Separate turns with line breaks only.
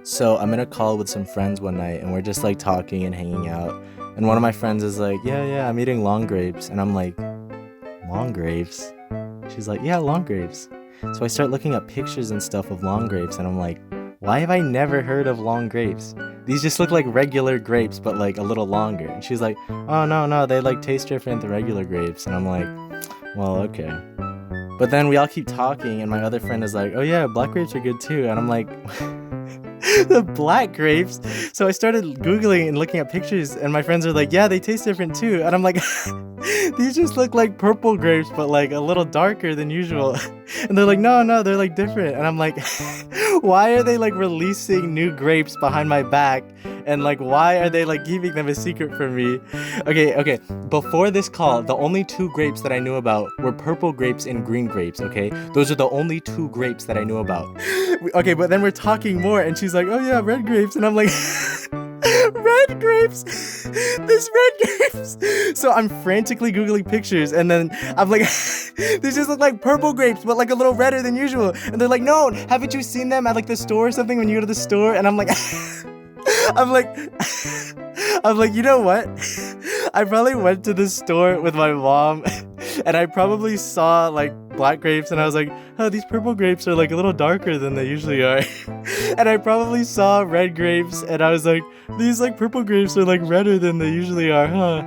So I'm in a call with some friends one night and we're just like talking and hanging out. And one of my friends is like, yeah, yeah, I'm eating long grapes. And I'm like, long grapes? She's like, yeah, long grapes. So I start looking up pictures and stuff of long grapes and I'm like, why have I never heard of long grapes? These just look like regular grapes, but like a little longer. And she's like, oh, no, no, they like taste different than regular grapes. And I'm like, well, okay. But then we all keep talking, and my other friend is like, oh yeah, black grapes are good too. And I'm like, the black grapes? So I started Googling and looking at pictures, and my friends are like, yeah, they taste different too. And I'm like, these just look like purple grapes, but like a little darker than usual. And they're like, no, no, they're like different. And I'm like, why are they like releasing new grapes behind my back? And like, why are they like keeping them a secret from me? Okay, okay. Before this call, the only two grapes that I knew about were purple grapes and green grapes, okay? Those are the only two grapes that I knew about. Okay, but then we're talking more, and she's like, oh yeah, red grapes. And I'm like, red grapes? This red grapes? So I'm frantically Googling pictures, and then I'm like, these just look like purple grapes, but like a little redder than usual. And they're like, no, haven't you seen them at like the store or something when you go to the store? And I'm like, I'm like, I'm like, you know what? I probably went to the store with my mom and I probably saw like black grapes and I was like, oh, these purple grapes are like a little darker than they usually are. And I probably saw red grapes and I was like, these like purple grapes are like redder than they usually are, huh?